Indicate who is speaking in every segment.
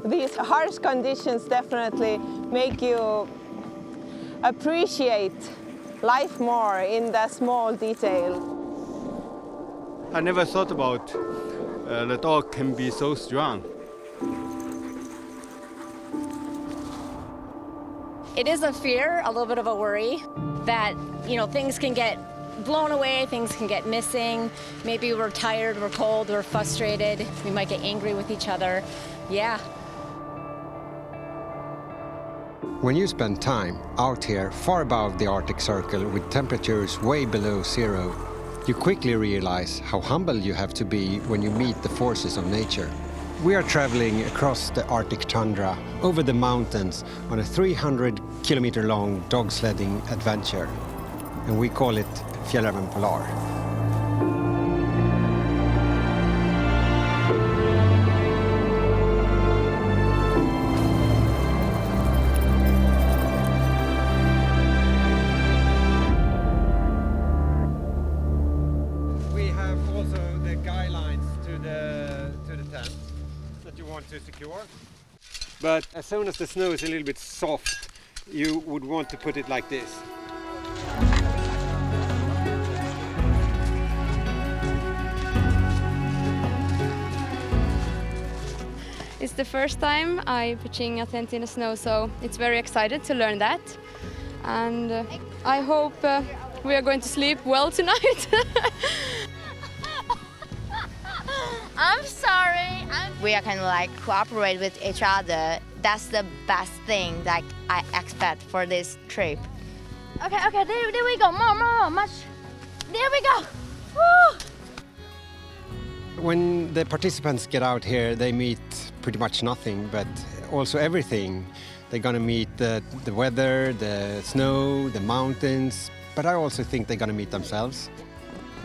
Speaker 1: These harsh conditions definitely make you appreciate life more in the small detail.
Speaker 2: I never thought about the dog can be so strong.
Speaker 3: It is a fear, a little bit of a worry that, things can get blown away, things can get missing. Maybe we're tired, we're cold, we're frustrated. We might get angry with each other. Yeah.
Speaker 4: When you spend time out here far above the Arctic Circle with temperatures way below zero, you quickly realize how humble you have to be when you meet the forces of nature. We are traveling across the Arctic tundra, over the mountains, on a 300-kilometer-long dog sledding adventure. And we call it Fjällräven Polar. We have also the guidelines to the tent that you want to secure. But as soon as the snow is a little bit soft, you would want to put it like this.
Speaker 5: It's the first time I'm pitching a tent in the snow, so it's very excited to learn that. And I hope we are going to sleep well tonight.
Speaker 6: I'm sorry. We are kind of like cooperate with each other. That's the best thing that I expect for this trip. Okay, there we go. More, much. There we go. Woo!
Speaker 4: When the participants get out here, they meet pretty much nothing, but also everything. They're gonna meet the weather, the snow, the mountains, but I also think they're gonna meet themselves.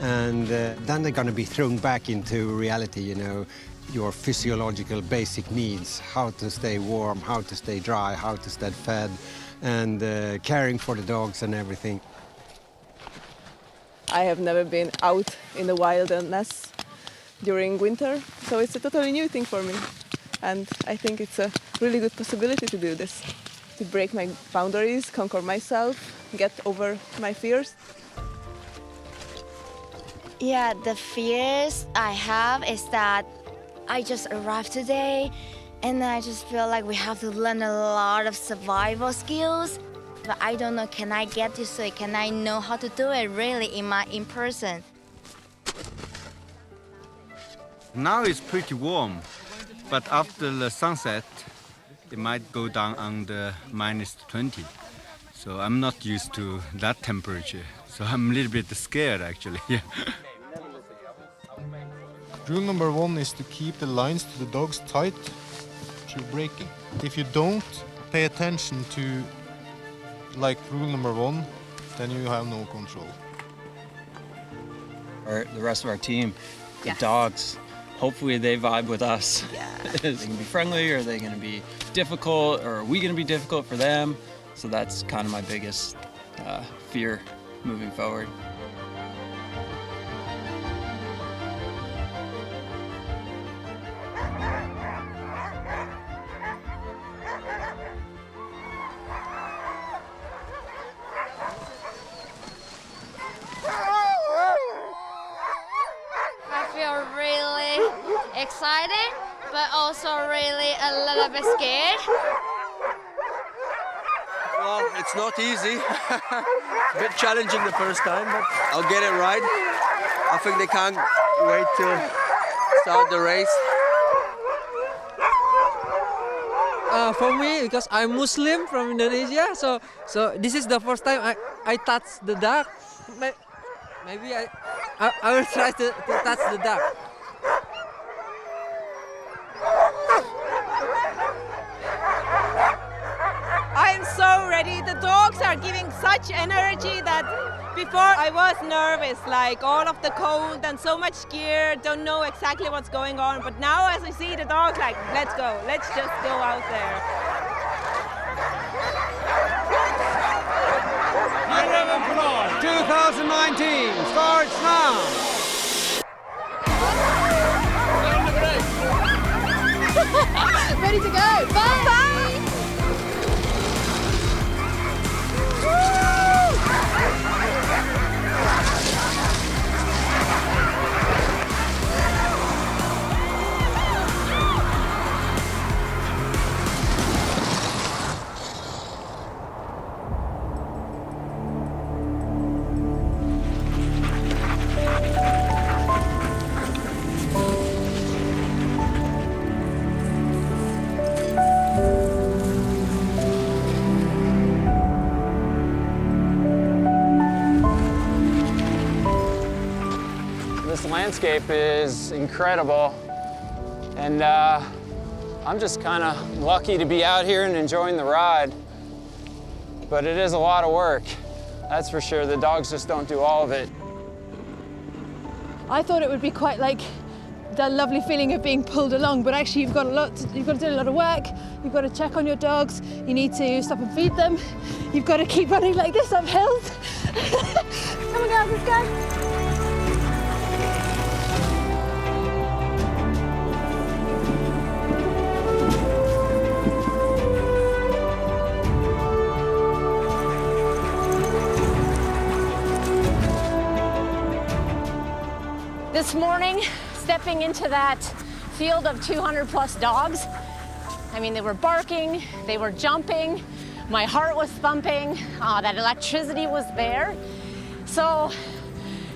Speaker 4: And then they're gonna be thrown back into reality, your physiological basic needs, how to stay warm, how to stay dry, how to stay fed, and caring for the dogs and everything.
Speaker 1: I have never been out in the wilderness during winter, so it's a totally new thing for me. And I think it's a really good possibility to do this, to break my boundaries, conquer myself, get over my fears.
Speaker 6: Yeah, the fears I have is that I just arrived today and I just feel like we have to learn a lot of survival skills. But I don't know, can I get used to it? Can I know how to do it really in person?
Speaker 2: Now it's pretty warm, but after the sunset, it might go down under -20. So I'm not used to that temperature. So I'm a little bit scared actually.
Speaker 7: Rule number 1 is to keep the lines to the dogs tight through breaking. If you don't pay attention to rule number 1, then you have no control.
Speaker 8: The rest of our team, the
Speaker 3: Yes.
Speaker 8: dogs, hopefully they vibe with us.
Speaker 3: Yeah.
Speaker 8: Are they going to be friendly, or are they going to be difficult, or are we going to be difficult for them? So that's kind of my biggest fear moving forward.
Speaker 6: I feel really excited, but also really a little bit scared.
Speaker 9: Well, it's not easy. A bit challenging the first time, but I'll get it right. I think they can't wait to start the race.
Speaker 10: For me, because I'm Muslim from Indonesia, so this is the first time I touch the duck. Maybe I will try to touch the duck.
Speaker 1: I'm so ready. The dogs are giving such energy that before I was nervous, like all of the cold and so much gear, don't know exactly what's going on. But now as I see the dogs, like, let's go, let's just go out there.
Speaker 4: Fjällräven Polar 2019 starts now!
Speaker 11: ready to go. Bye! Bye!
Speaker 12: This landscape is incredible, and I'm just kind of lucky to be out here and enjoying the ride. But it is a lot of work, that's for sure. The dogs just don't do all of it.
Speaker 11: I thought it would be quite like that lovely feeling of being pulled along, but actually you've got to do a lot of work. You've got to check on your dogs. You need to stop and feed them. You've got to keep running like this up hills. Come on, guys, let's go.
Speaker 3: This morning, stepping into that field of 200 plus dogs, I mean, they were barking, they were jumping, my heart was thumping, that electricity was there. So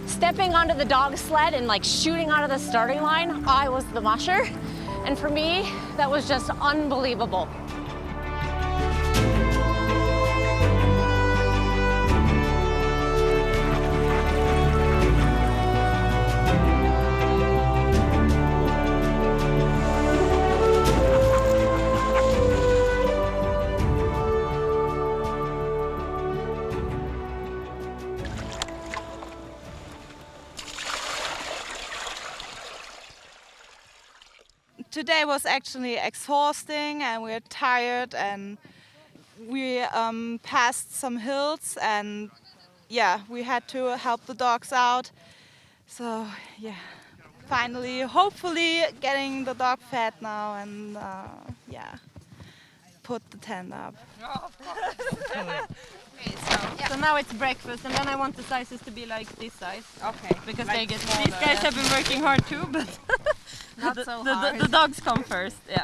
Speaker 3: stepping onto the dog sled and like shooting out of the starting line, I was the musher. And for me, that was just unbelievable.
Speaker 13: Today was actually exhausting and we're tired, and we passed some hills, and yeah, we had to help the dogs out. So yeah, finally, hopefully getting the dog fed now, and yeah, put the tent up.
Speaker 1: So now it's breakfast, and then I want the sizes to be like this size.
Speaker 13: Okay.
Speaker 1: Because
Speaker 13: like
Speaker 1: these guys have been working hard too, but
Speaker 13: Not so hard.
Speaker 1: the dogs come first. Yeah.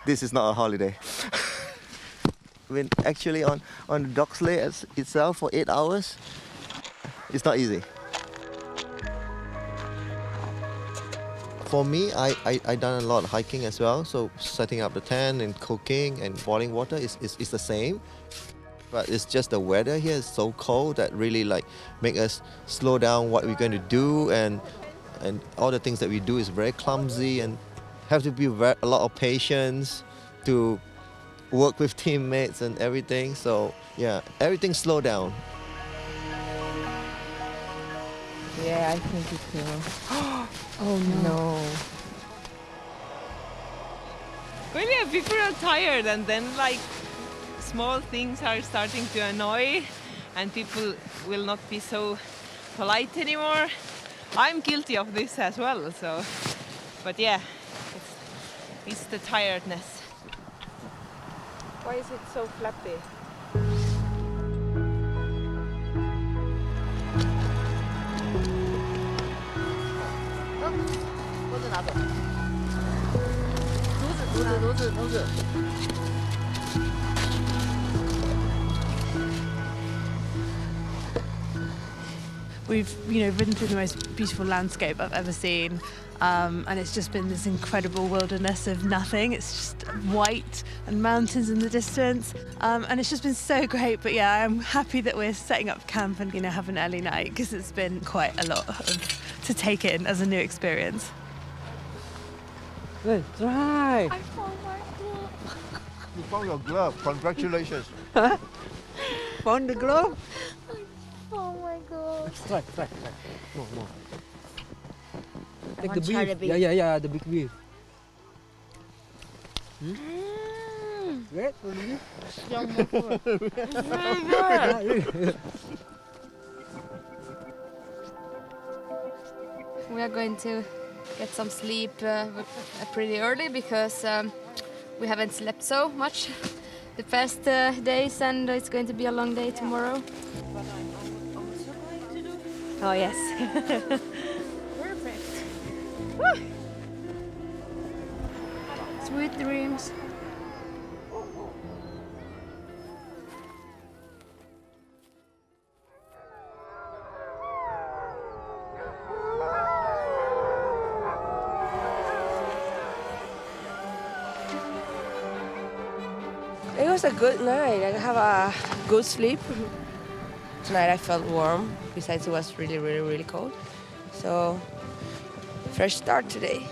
Speaker 14: This is not a holiday. When actually on the dog sled itself for 8 hours, it's not easy. For me, I done a lot of hiking as well, so setting up the tent and cooking and boiling water is the same. But it's just the weather here is so cold that really like make us slow down what we're going to do, and all the things that we do is very clumsy and have to be a lot of patience to work with teammates and everything. So yeah, everything slow down.
Speaker 15: Yeah, I think it will. Oh no.
Speaker 1: Well, yeah, people are tired, and then like small things are starting to annoy, and people will not be so polite anymore. I'm guilty of this as well, so, but yeah, it's the tiredness.
Speaker 13: Why is it so flappy?
Speaker 16: We've, ridden through the most beautiful landscape I've ever seen, and it's just been this incredible wilderness of nothing. It's just white and mountains in the distance, and it's just been so great. But yeah, I'm happy that we're setting up camp and have an early night, because it's been quite a lot to take in as a new experience.
Speaker 10: Good, try.
Speaker 6: I found my glove.
Speaker 14: You found your glove. Congratulations.
Speaker 10: Found the glove?
Speaker 6: Oh my god.
Speaker 10: Try. More.
Speaker 6: I
Speaker 10: Take
Speaker 6: want
Speaker 10: the
Speaker 6: to try
Speaker 10: beef.
Speaker 6: the beef.
Speaker 10: Yeah, the big beef. Great for the beef.
Speaker 6: It's very good.
Speaker 5: We are going to get some sleep pretty early because we haven't slept so much the past days, and it's going to be a long day tomorrow.
Speaker 17: Oh yes.
Speaker 5: Perfect. Sweet dreams.
Speaker 17: It was a good night. I have a good sleep. Tonight I felt warm. Besides, it was really, really, really cold. So, fresh start today.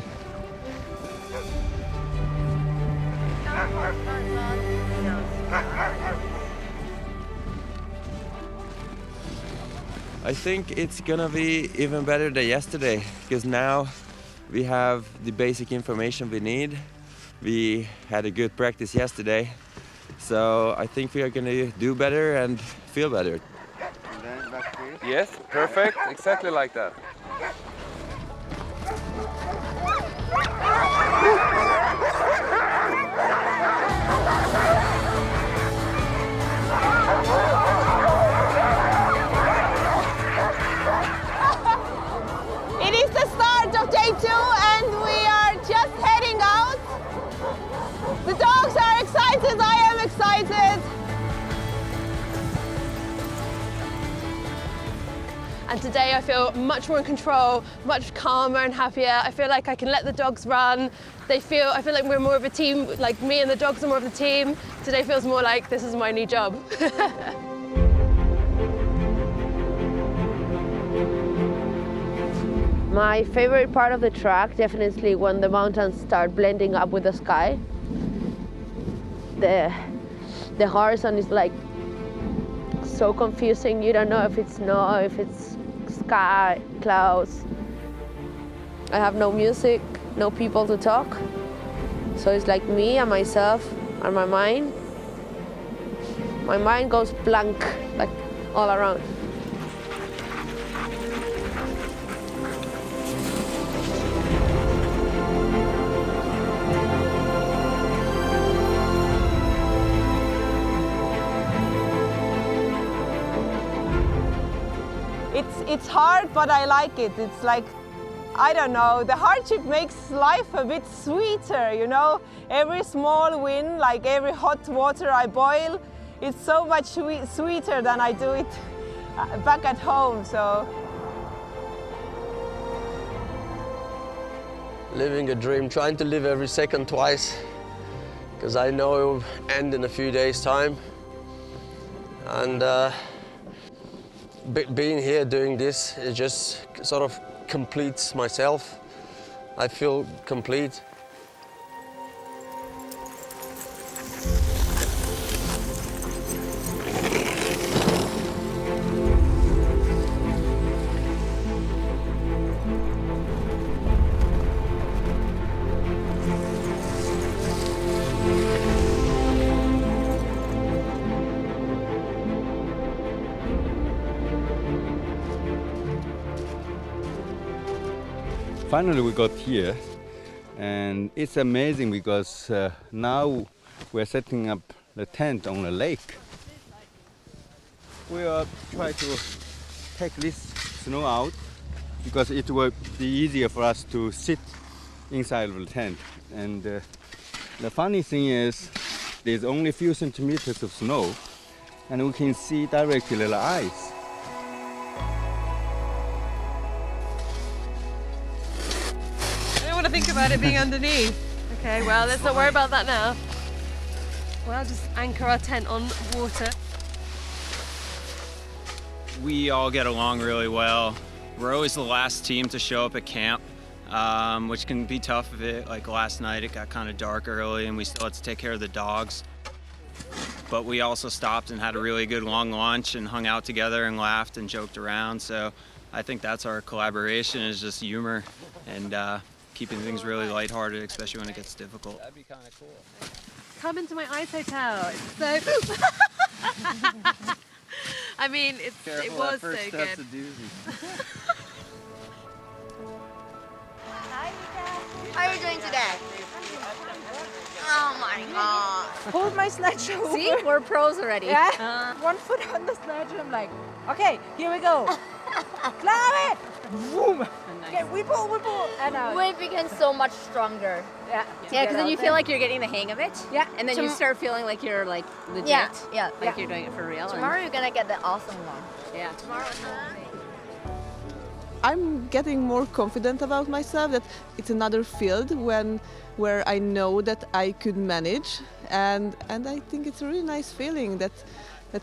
Speaker 18: I think it's gonna be even better than yesterday because now we have the basic information we need. We had a good practice yesterday, so I think we are gonna do better and feel better.
Speaker 19: And then back here.
Speaker 20: Yes, perfect, exactly like that.
Speaker 1: It is the start of day 2 and we are just heading out. The dogs are excited, I am excited.
Speaker 11: And today I feel much more in control, much calmer and happier. I feel like I can let the dogs run. I feel like we're more of a team, like me and the dogs are more of a team. Today feels more like this is my new job.
Speaker 21: My favorite part of the track, definitely when the mountains start blending up with the sky. The horizon is like so confusing. You don't know if it's snow, if it's sky, clouds. I have no music, no people to talk. So it's like me and myself and my mind. My mind goes blank, like all around.
Speaker 1: It's hard, but I like it. It's like, I don't know, the hardship makes life a bit sweeter, you know? Every small win, like every hot water I boil, it's so much sweeter than I do it back at home, so.
Speaker 9: Living a dream, trying to live every second twice, because I know it will end in a few days' time. And being here doing this, it just sort of completes myself. I feel complete.
Speaker 2: Finally we got here, and it's amazing because now we're setting up the tent on the lake. We are trying to take this snow out because it will be easier for us to sit inside of the tent. And the funny thing is there's only a few centimeters of snow and we can see directly the ice.
Speaker 11: I don't want to think about it being underneath. Okay, well, let's not worry about that now. We'll just anchor our tent on water.
Speaker 8: We all get along really well. We're always the last team to show up at camp, which can be tough if it, like last night, it got kind of dark early and we still had to take care of the dogs. But we also stopped and had a really good long lunch and hung out together and laughed and joked around. So I think that's our collaboration, is just humor and keeping things really lighthearted, especially when it gets difficult.
Speaker 20: That'd be kind of cool.
Speaker 11: Come into my ice hotel. It's so... I mean, it was so good.
Speaker 20: That's a doozy.
Speaker 6: Hi.
Speaker 7: are you doing today? Oh my god.
Speaker 22: Hold my sledge over.
Speaker 3: See, we're pros already.
Speaker 22: Yeah. One foot on the sledge, and I'm like, okay, here we go. Climb it. Boom. Okay, we pull. And
Speaker 3: We become so much stronger.
Speaker 22: Yeah.
Speaker 3: Yeah, because then you feel like you're getting the hang of it.
Speaker 22: Yeah.
Speaker 3: And then you start feeling like you're like legit.
Speaker 22: Yeah.
Speaker 3: Like you're doing it for real.
Speaker 22: Tomorrow you're gonna get the awesome one.
Speaker 3: Yeah. Tomorrow.
Speaker 23: I'm getting more confident about myself that it's another field where I know that I could manage, and I think it's a really nice feeling that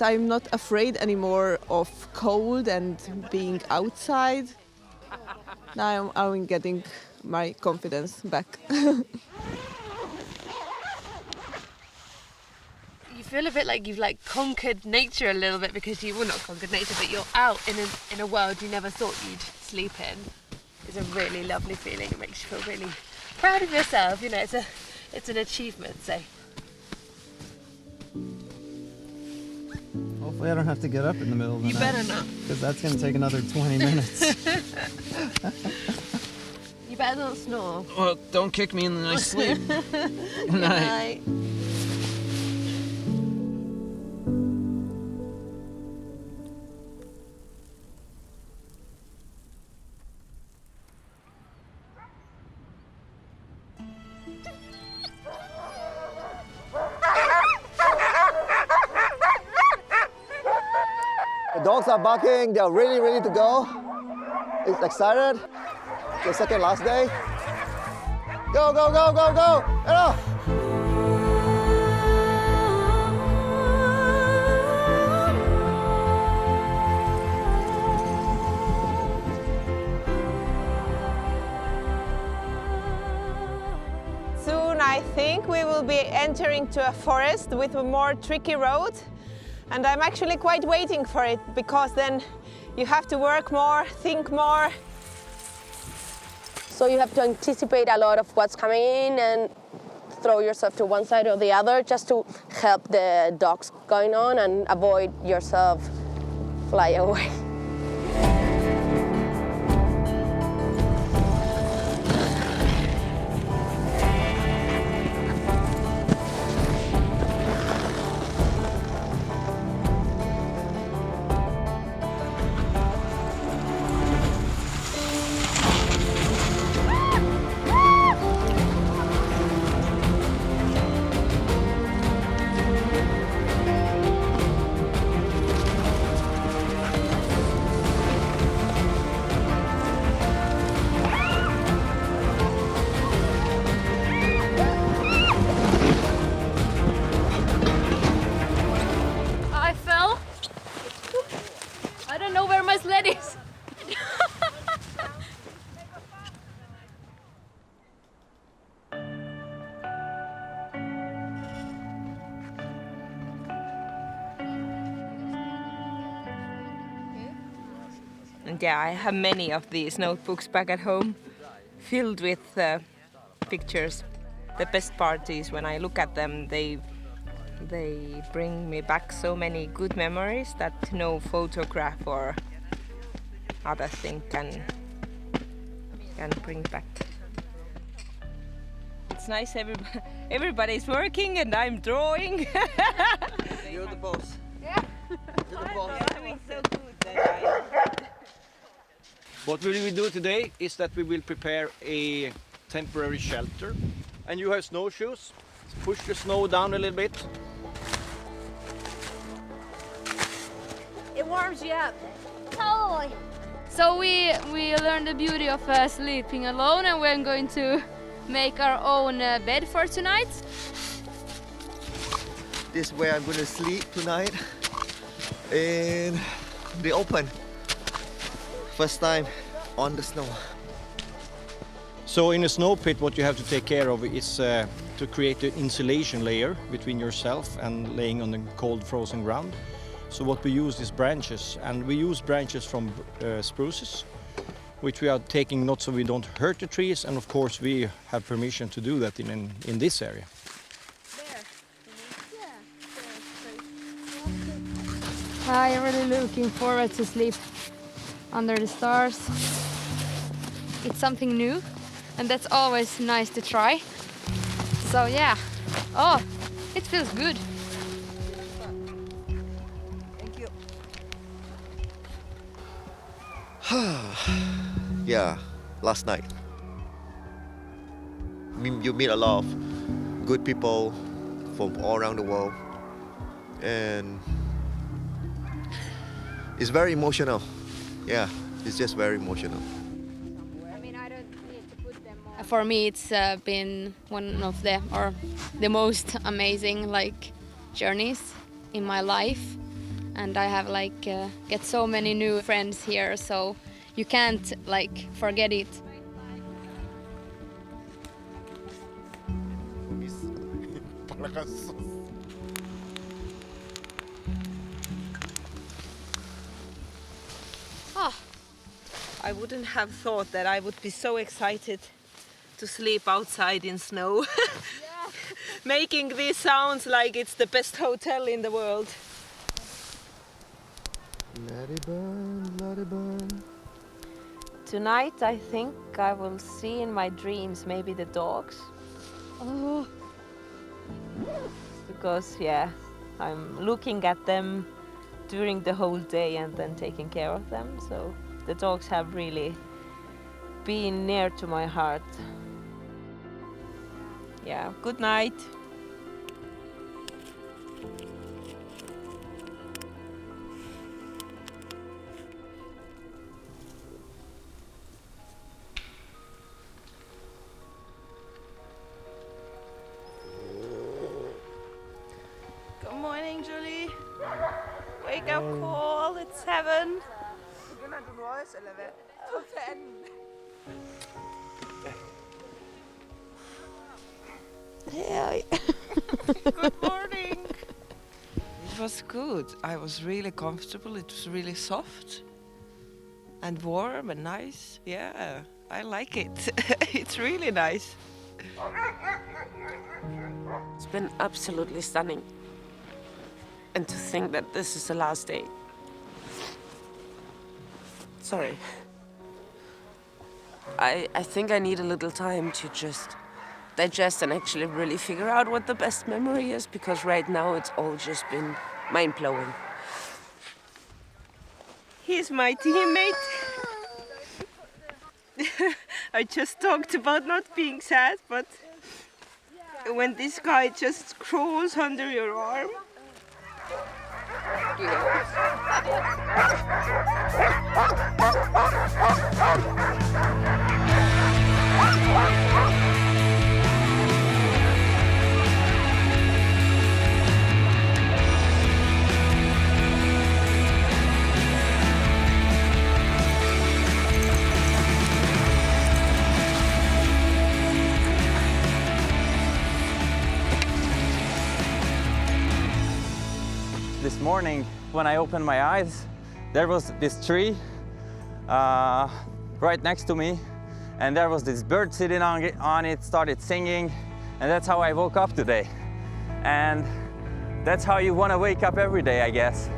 Speaker 23: I'm not afraid anymore of cold and being outside. Now I'm getting my confidence back.
Speaker 24: You feel a bit like you've like conquered nature a little bit because well, not conquered nature, but you're out in a world you never thought you'd sleep in. It's a really lovely feeling. It makes you feel really proud of yourself. You know, it's an achievement. So.
Speaker 25: Hopefully I don't have to get up in the middle of the night.
Speaker 24: You better not.
Speaker 25: Because that's going to take another 20 minutes.
Speaker 24: You better not snore.
Speaker 8: Well, don't kick me in the nice sleep.
Speaker 24: Good night.
Speaker 14: The dogs are barking. They're really ready to go. It's excited. The second last day. Go, go, go, go, go! Hello!
Speaker 1: Soon I think we will be entering to a forest with a more tricky road. And I'm actually quite waiting for it, because then you have to work more, think more.
Speaker 21: So you have to anticipate a lot of what's coming in and throw yourself to one side or the other just to help the dogs going on and avoid yourself fly away.
Speaker 24: I fell. I don't know where my sled is.
Speaker 26: And yeah, I have many of these notebooks back at home, filled with pictures. The best part is when I look at them, they bring me back so many good memories that no photograph or other thing can bring back. It's nice everybody's working and I'm drawing.
Speaker 9: You're the boss.
Speaker 26: Yeah.
Speaker 9: You're the boss.
Speaker 26: I'm doing so good that
Speaker 27: What we will do today is that we will prepare a temporary shelter. And you have snowshoes. Push the snow down a little bit.
Speaker 3: It warms you up.
Speaker 5: Totally. So we learned the beauty of sleeping alone, and we're going to make our own bed for tonight.
Speaker 14: This is where I'm going to sleep tonight. In the open. First time on the snow.
Speaker 27: So in a snow pit, what you have to take care of is to create an insulation layer between yourself and laying on the cold frozen ground. So what we use is branches, and we use branches from spruces, which we are taking not so we don't hurt the trees, and of course we have permission to do that in this area.
Speaker 5: I'm really looking forward to sleep under the stars. It's something new, and that's always nice to try. So yeah, oh, it feels good.
Speaker 22: Thank you.
Speaker 14: Yeah, last night. You meet a lot of good people from all around the world, and it's very emotional. Yeah, it's just very emotional.
Speaker 5: For me, it's been one of the most amazing journeys in my life, and I have get so many new friends here, so you can't forget it.
Speaker 26: I wouldn't have thought that I would be so excited to sleep outside in snow. Making these sounds like it's the best hotel in the world.
Speaker 14: Let it burn, let it burn.
Speaker 26: Tonight I think I will see in my dreams maybe the dogs.
Speaker 5: Oh.
Speaker 26: Because yeah, I'm looking at them during the whole day and then taking care of them. So the dogs have really been near to my heart. Yeah, good night.
Speaker 22: Good morning, Julie. Wake up call, it's 7.
Speaker 4: Hey.
Speaker 22: Good morning.
Speaker 4: It was good. I was really comfortable. It was really soft and warm and nice. Yeah, I like it. It's really nice.
Speaker 24: It's been absolutely stunning. And to think that this is the last day. Sorry. I think I need a little time to just digest and actually really figure out what the best memory is, because right now it's all just been mind-blowing.
Speaker 26: He's my teammate. I just talked about not being sad, but when this guy just crawls under your arm.
Speaker 10: This morning, when I opened my eyes, there was this tree right next to me, and there was this bird sitting on it, started singing, and that's how I woke up today. And that's how you want to wake up every day, I guess.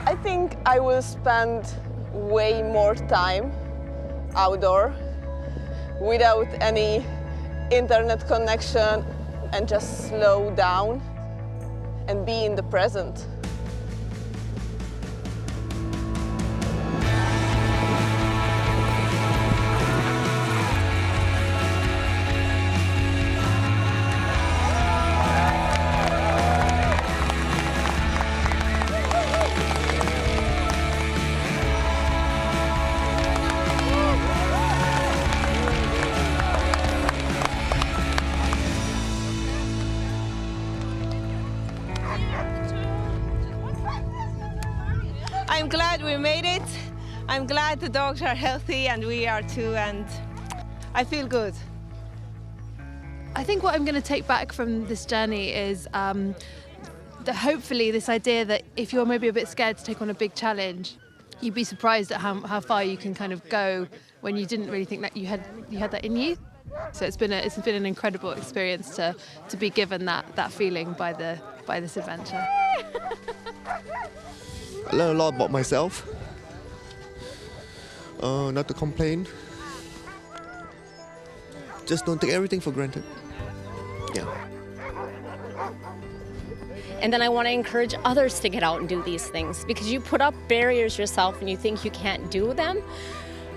Speaker 23: I think I will spend way more time outdoor without any internet connection and just slow down and be in the present.
Speaker 1: I'm glad we made it. I'm glad the dogs are healthy and we are too, and I feel good.
Speaker 11: I think what I'm going to take back from this journey is hopefully this idea that if you're maybe a bit scared to take on a big challenge, you'd be surprised at how far you can kind of go when you didn't really think that you had that in you. So it's been an incredible experience to be given that feeling by this adventure.
Speaker 14: I learned a lot about myself. not to complain. Just don't take everything for granted. Yeah.
Speaker 3: And then I want to encourage others to get out and do these things, because you put up barriers yourself and you think you can't do them.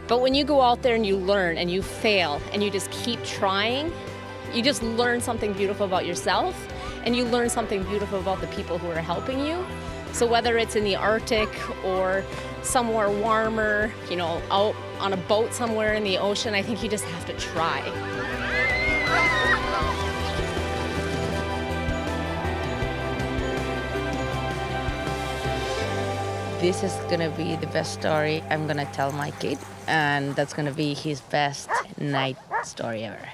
Speaker 3: But when you go out there and you learn and you fail and you just keep trying, you just learn something beautiful about yourself, and you learn something beautiful about the people who are helping you. So whether it's in the Arctic or somewhere warmer, you know, out on a boat somewhere in the ocean, I think you just have to try.
Speaker 12: This is gonna be the best story I'm gonna tell my kid, and that's gonna be his best night story ever.